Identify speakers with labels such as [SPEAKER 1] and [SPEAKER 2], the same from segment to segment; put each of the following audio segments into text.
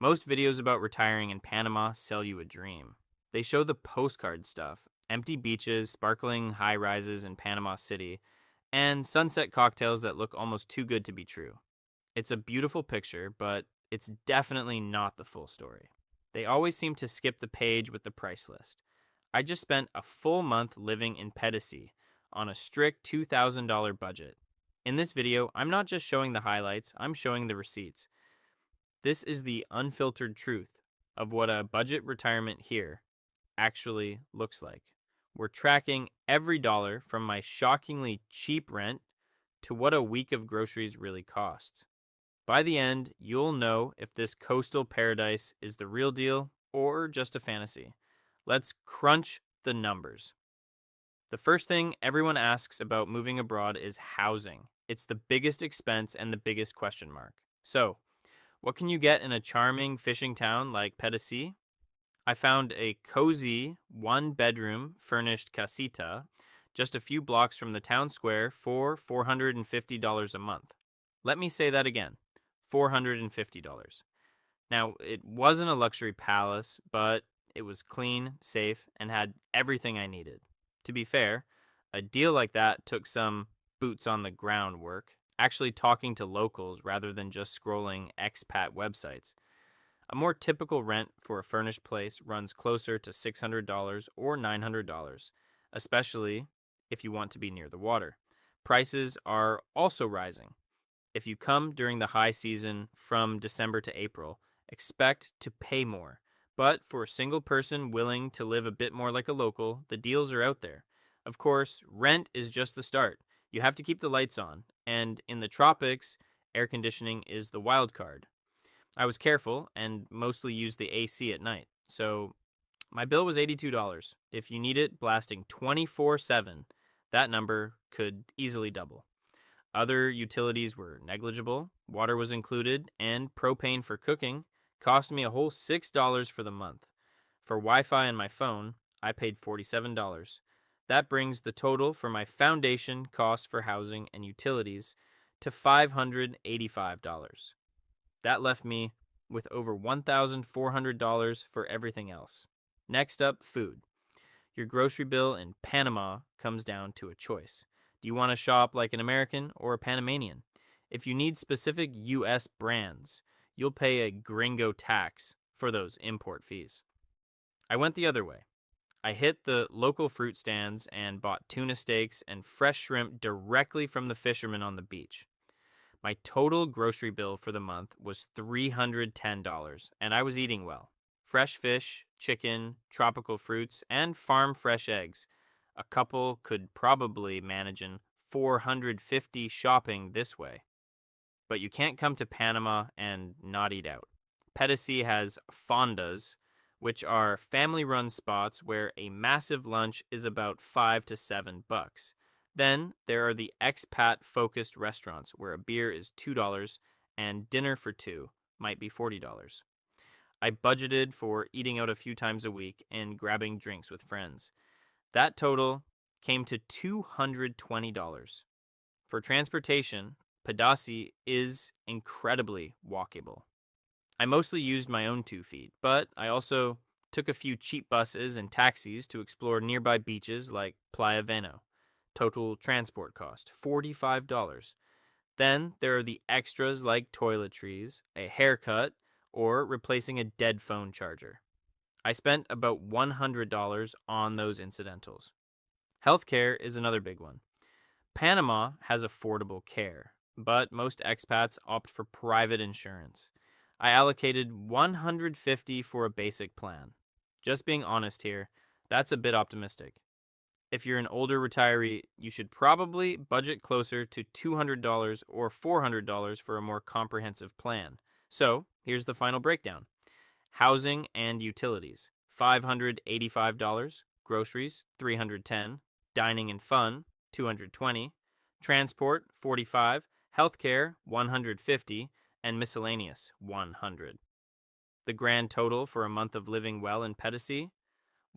[SPEAKER 1] Most videos about retiring in Panama sell you a dream. They show the postcard stuff: empty beaches, sparkling high rises in Panama City, and sunset cocktails that look almost too good to be true. It's a beautiful picture, but it's definitely not the full story. They always seem to skip the page with the price list. I just spent a full month living in Pedasi on a strict $2,000 budget. In this video, I'm not just showing the highlights, I'm showing the receipts. This is the unfiltered truth of what a budget retirement here actually looks like. We're tracking every dollar from my shockingly cheap rent to what a week of groceries really costs. By the end, you'll know if this coastal paradise is the real deal or just a fantasy. Let's crunch the numbers. The first thing everyone asks about moving abroad is housing. It's the biggest expense and the biggest question mark. So, what can you get in a charming fishing town like Pedasi? I found a cozy one-bedroom furnished casita just a few blocks from the town square for $450 a month. Let me say that again, $450. Now, it wasn't a luxury palace, but it was clean, safe, and had everything I needed. To be fair, a deal like that took some boots on the ground work, actually talking to locals rather than just scrolling expat websites. A more typical rent for a furnished place runs closer to $600 or $900, especially if you want to be near the water. Prices are also rising. If you come during the high season from December to April, expect to pay more. But for a single person willing to live a bit more like a local, the deals are out there. Of course, rent is just the start. You have to keep the lights on, and in the tropics, air conditioning is the wild card. I was careful and mostly used the AC at night. So my bill was $82. If you need it blasting 24/7, that number could easily double. Other utilities were negligible, water was included, and propane for cooking cost me a whole $6 for the month. For Wi Fi and my phone, I paid $47. That brings the total for my foundation costs for housing and utilities to $585. That left me with over $1,400 for everything else. Next up, food. Your grocery bill in Panama comes down to a choice. Do you want to shop like an American or a Panamanian? If you need specific US brands, you'll pay a gringo tax for those import fees. I went the other way. I hit the local fruit stands and bought tuna steaks and fresh shrimp directly from the fishermen on the beach. My total grocery bill for the month was $310, and I was eating well. Fresh fish, chicken, tropical fruits, and farm fresh eggs. A couple could probably manage an 450 shopping this way. But you can't come to Panama and not eat out. Pedasi has fondas, which are family-run spots where a massive lunch is about $5 to $7. Then there are the expat-focused restaurants where a beer is $2 and dinner for two might be $40. I budgeted for eating out a few times a week and grabbing drinks with friends. That total came to $220. For transportation, Pedasi is incredibly walkable. I mostly used my own 2 feet, but I also took a few cheap buses and taxis to explore nearby beaches like Playa Veno. Total transport cost $45. Then there are the extras like toiletries, a haircut, or replacing a dead phone charger. I spent about $100 on those incidentals. Healthcare is another big one. Panama has affordable care, but most expats opt for private insurance. I allocated $150 for a basic plan. Just being honest here, that's a bit optimistic. If you're an older retiree, you should probably budget closer to $200 or $400 for a more comprehensive plan. So, here's the final breakdown. Housing and utilities, $585, groceries, $310, dining and fun, $220, transport, $45, healthcare, $150, and miscellaneous, $100. The grand total for a month of living well in Pedasi,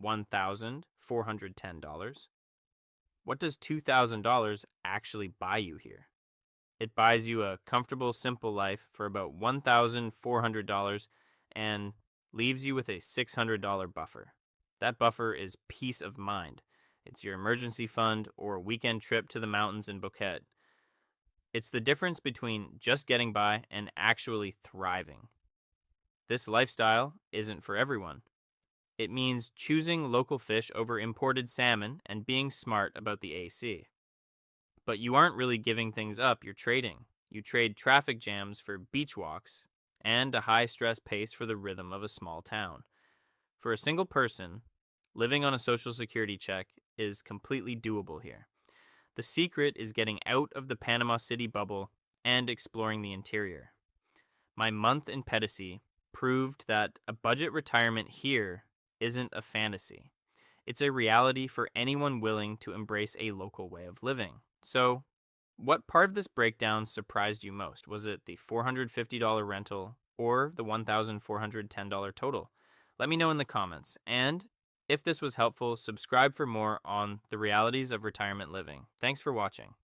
[SPEAKER 1] $1,410. What does $2,000 actually buy you here? It buys you a comfortable, simple life for about $1,400 and leaves you with a $600 buffer. That buffer is peace of mind. It's your emergency fund or a weekend trip to the mountains in Phuket. It's the difference between just getting by and actually thriving. This lifestyle isn't for everyone. It means choosing local fish over imported salmon and being smart about the AC. But you aren't really giving things up, you're trading. You trade traffic jams for beach walks and a high stress pace for the rhythm of a small town. For a single person, living on a social security check is completely doable here. The secret is getting out of the Panama City bubble and exploring the interior. My month in Pedasi proved that a budget retirement here isn't a fantasy. It's a reality for anyone willing to embrace a local way of living. So, what part of this breakdown surprised you most? Was it the $450 rental or the $1,410 total? Let me know in the comments. And if this was helpful, subscribe for more on the realities of retirement living. Thanks for watching.